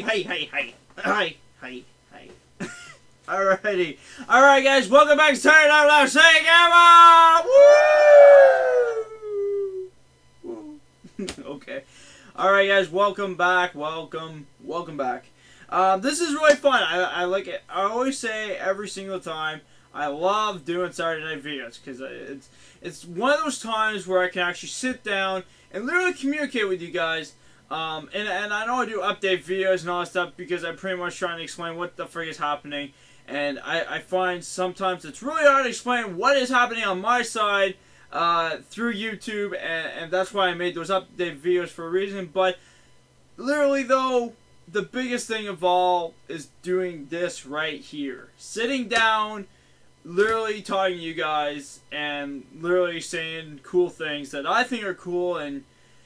Hey. Alrighty. Alright, guys, welcome back to ActionSaiyanGamer! Woo! Okay. Alright, guys, welcome back. Welcome back. This is really fun. I like it. I always say every single time, I love doing Saturday night videos because it's one of those times where I can actually sit down and literally communicate with you guys. And I know I do update videos and all that stuff because I'm pretty much trying to explain what the frick is happening. And I find sometimes it's really hard to explain what is happening on my side through YouTube, and that's why I made those update videos for a reason. But literally, though, the biggest thing of all is doing this right here. Sitting down, literally talking to you guys, and literally saying cool things that I think are cool, and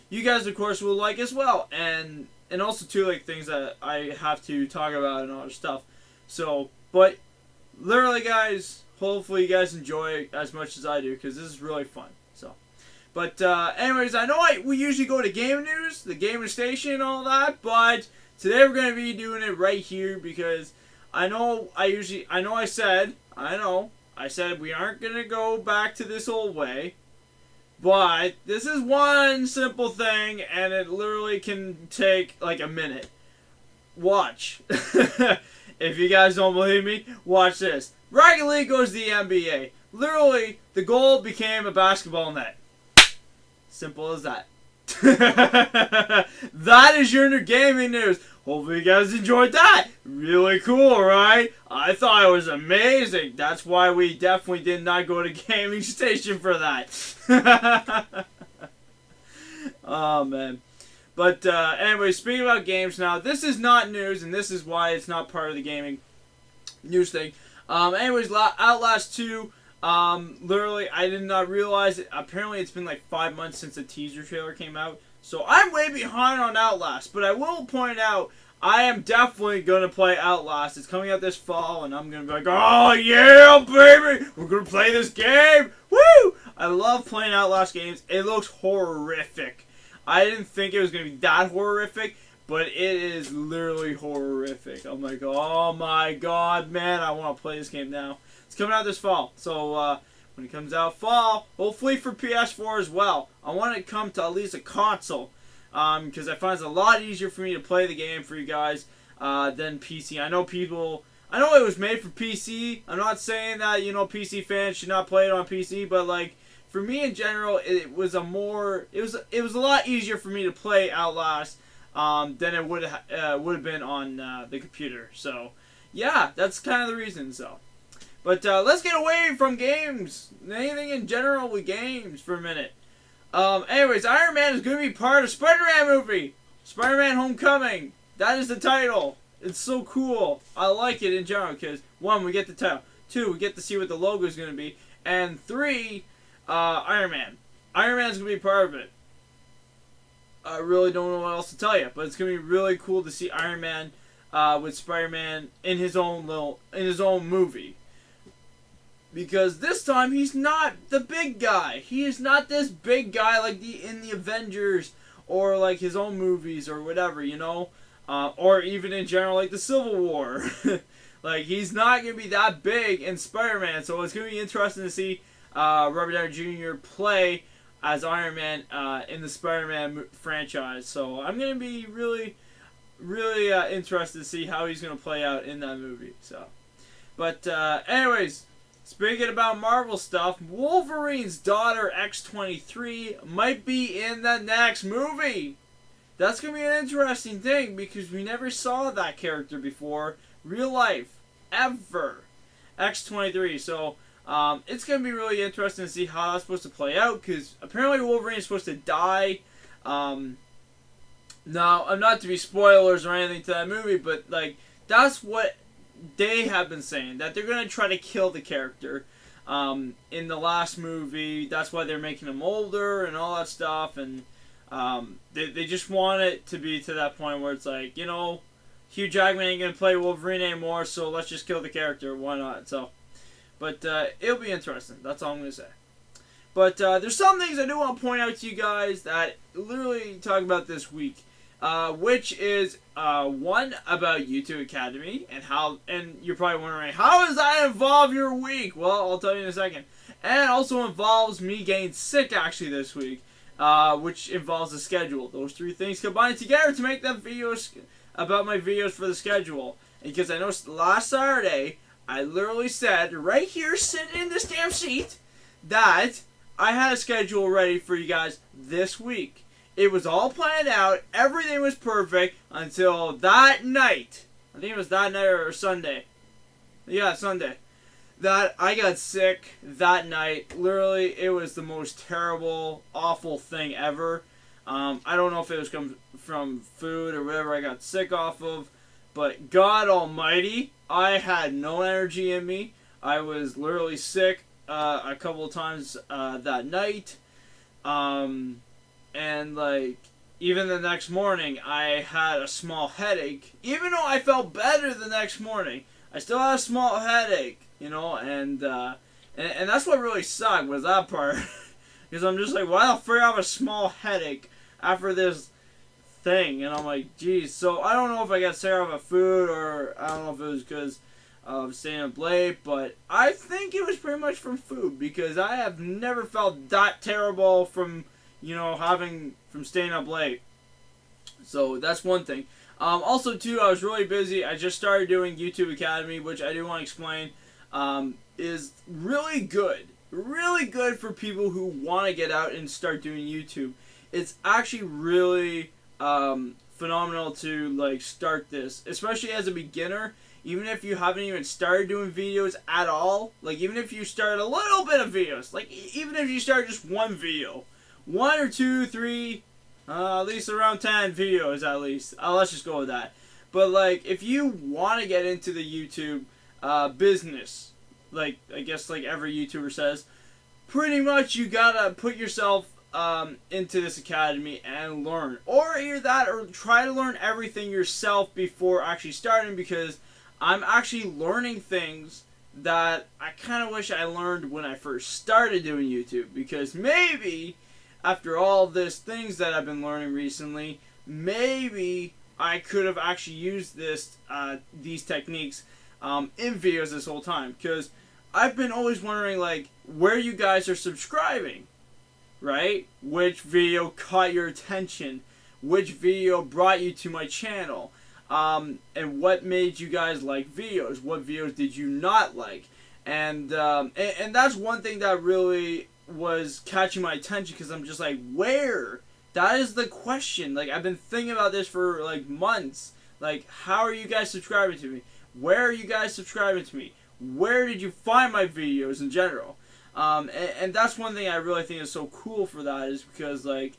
you guys, of course, will like as well. And also, too, like, things that I have to talk about and all that stuff. So, but literally, guys, hopefully you guys enjoy it as much as I do, because this is really fun. So, but anyways, I know we usually go to Game News, the gaming station, and all that, but today we're going to be doing it right here because I said we aren't going to go back to this old way, but this is one simple thing, and it literally can take like a minute. Watch. If you guys don't believe me, watch this. Rocket League goes to the NBA. Literally, the goal became a basketball net. Simple as that. That is your new gaming news. Hopefully you guys enjoyed that. Really cool, right? I thought it was amazing. That's why we definitely did not go to gaming station for that. Oh, man. But anyway, speaking about games now, this is not news, and this is why it's not part of the gaming news thing. Anyways, Outlast 2, literally, I did not realize it. Apparently, it's been like 5 months since the teaser trailer came out. So I'm way behind on Outlast, but I will point out, I am definitely going to play Outlast. It's coming out this fall, and I'm going to be like, oh yeah, baby, we're going to play this game. Woo! I love playing Outlast games. It looks horrific. I didn't think it was going to be that horrific, but it is literally horrific. I'm like, oh my god, man, I want to play this game now. It's coming out this fall, so when it comes out fall, hopefully for PS4 as well. I want it to come to at least a console, because I find it's a lot easier for me to play the game for you guys than PC. I know it was made for PC. I'm not saying that, PC fans should not play it on PC, but like, for me in general, it was a lot easier for me to play Outlast than it would have been on the computer. So, yeah, that's kind of the reason. So, but let's get away from games, anything in general with games for a minute. Anyways, Iron Man is going to be part of Spiderman movie, Spiderman Homecoming. That is the title. It's so cool. I like it in general because 1, we get the title, 2, we get to see what the logo is going to be, and 3. Iron Man. Iron Man's gonna be part of it. I really don't know what else to tell you, but it's gonna be really cool to see Iron Man with Spider-Man in his own movie. Because this time he's not the big guy. He is not this big guy like in the Avengers or like his own movies or whatever, or even in general like the Civil War. Like he's not gonna be that big in Spider-Man, so it's gonna be interesting to see Robert Downey Jr. play as Iron Man in the Spider-Man franchise. So I'm going to be really interested to see how he's going to play out in that movie. So, but anyways, speaking about Marvel stuff, Wolverine's daughter X23 might be in the next movie. That's going to be an interesting thing because we never saw that character before, real life, ever. X23. So it's going to be really interesting to see how that's supposed to play out, because apparently Wolverine is supposed to die. Now, I'm not to be spoilers or anything to that movie, but like that's what they have been saying, that they're going to try to kill the character in the last movie. That's why they're making him older and all that stuff, and they just want it to be to that point where it's like, Hugh Jackman ain't going to play Wolverine anymore, so let's just kill the character. Why not? So, but it'll be interesting. That's all I'm going to say. But there's some things I do want to point out to you guys that literally talk about this week. which is one about YouTube Academy and how. And you're probably wondering, how does that involve your week? Well, I'll tell you in a second. And it also involves me getting sick actually this week, which involves the schedule. Those three things combined together to make that videos about my videos for the schedule. Because I know last Saturday I literally said right here, sitting in this damn seat, that I had a schedule ready for you guys this week. It was all planned out. Everything was perfect until that night. I think it was that night or Sunday. Yeah, Sunday. That I got sick that night. Literally, it was the most terrible, awful thing ever. I don't know if it was from food or whatever I got sick off of. But God almighty, I had no energy in me. I was literally sick a couple of times that night. And like, even the next morning, I had a small headache. Even though I felt better the next morning, I still had a small headache, you know, and that's what really sucked, was that part. Because I'm just like, why the frick I have a small headache after this thing? And I'm like, geez. So I don't know if I got sick off of food, or I don't know if it was because of staying up late, but I think it was pretty much from food, because I have never felt that terrible from, you know, from staying up late. So that's one thing. Also, too, I was really busy. I just started doing YouTube Academy, which I do want to explain, is really good. Really good for people who want to get out and start doing YouTube. It's actually really phenomenal to like start this, especially as a beginner. Even if you haven't even started doing videos at all, like even if you start a little bit of videos, like even if you start just one video, 1 or 2, 3, at least around 10 videos at least. Let's just go with that. But like, if you want to get into the YouTube business, like I guess like every YouTuber says, pretty much you gotta put yourself into this academy and learn, or either that, or try to learn everything yourself before actually starting. Because I'm actually learning things that I kind of wish I learned when I first started doing YouTube. Because maybe after all this things that I've been learning recently, maybe I could have actually used these techniques in videos this whole time. Because I've been always wondering, like, where you guys are subscribing, right? Which video caught your attention? Which video brought you to my channel? And what made you guys like videos? What videos did you not like? And that's one thing that really was catching my attention, because I'm just like, where? That is the question. Like, I've been thinking about this for like months. Like, how are you guys subscribing to me? Where are you guys subscribing to me? Where did you find my videos in general? And that's one thing I really think is so cool for that, is because like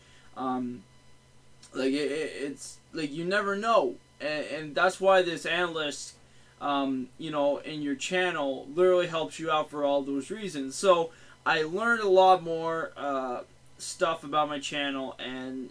it's like you never know, and that's why this analyst, you know, in your channel literally helps you out for all those reasons. So I learned a lot more stuff about my channel, and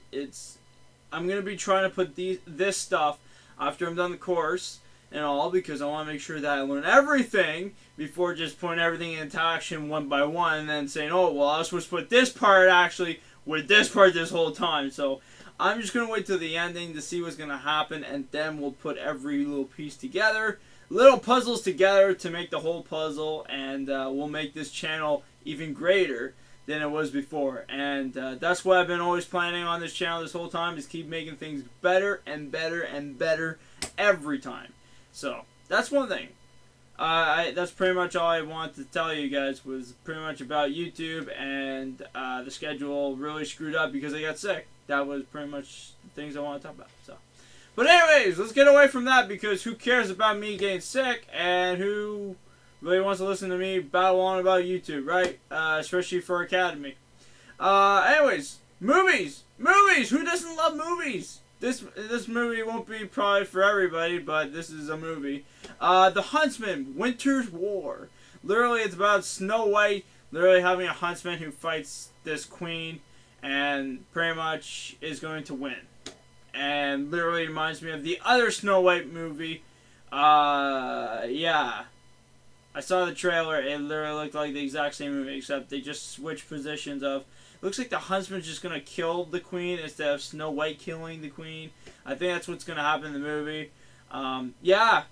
I'm gonna be trying to put this stuff after I'm done the course and all, because I want to make sure that I learn everything before just putting everything into action one by one and then saying, oh, well, I was supposed to put this part actually with this part this whole time. So I'm just going to wait till the ending to see what's going to happen, and then we'll put every little piece together, little puzzles together to make the whole puzzle, and we'll make this channel even greater than it was before. And that's what I've been always planning on this channel this whole time, is keep making things better and better and better every time. So that's one thing. That's pretty much all I wanted to tell you guys, was pretty much about YouTube, and the schedule really screwed up because I got sick. That was pretty much the things I want to talk about. So, but anyways, let's get away from that, because who cares about me getting sick, and who really wants to listen to me battle on about YouTube, right? Especially for Academy. Anyways, movies! Who doesn't love movies? This movie won't be probably for everybody, but this is a movie. The Huntsman, Winter's War. Literally, it's about Snow White literally having a huntsman who fights this queen, and pretty much is going to win. And literally reminds me of the other Snow White movie. Yeah. I saw the trailer. It literally looked like the exact same movie, except they just switched positions of. Looks like the Huntsman's just gonna kill the Queen instead of Snow White killing the Queen. I think that's what's gonna happen in the movie. Yeah.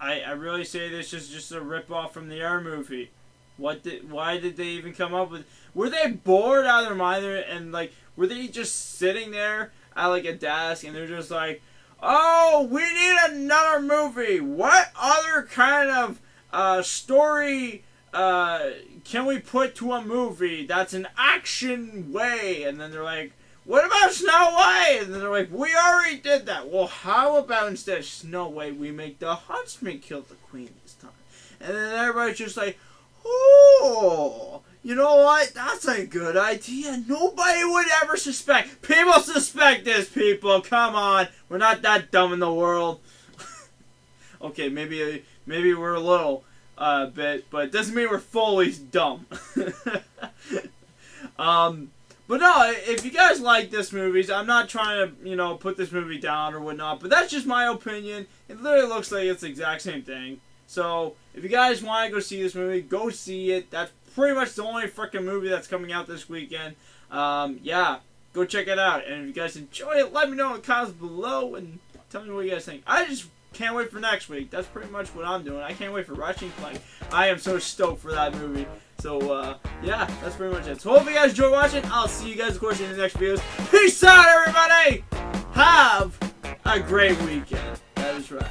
I really say this is just a ripoff from the Air movie. Why did they even come up with? Were they bored out of their mind and like were they just sitting there at like a desk and they're just like, oh, we need another movie. What other kind of story can we put to a movie that's an action way? And then they're like, what about Snow White? And then they're like, we already did that. Well, how about instead of Snow White, we make the Huntsman kill the Queen this time? And then everybody's just like, oh, you know what? That's a good idea. Nobody would ever suspect. People suspect this, people. Come on. We're not that dumb in the world. Okay, maybe we're a little bit, but it doesn't mean we're fully dumb. But no, if you guys like this movie, I'm not trying to, you know, put this movie down or whatnot, but that's just my opinion. It literally looks like it's the exact same thing. So, if you guys want to go see this movie, go see it. That's pretty much the only freaking movie that's coming out this weekend. Yeah, go check it out. And if you guys enjoy it, let me know in the comments below and tell me what you guys think. I just can't wait for next week. That's pretty much what I'm doing. I can't wait for Ratchet & Clank. I am so stoked for that movie. So, yeah, that's pretty much it. So, hope you guys enjoy watching. I'll see you guys, of course, in the next videos. Peace out, everybody! Have a great weekend. That is right.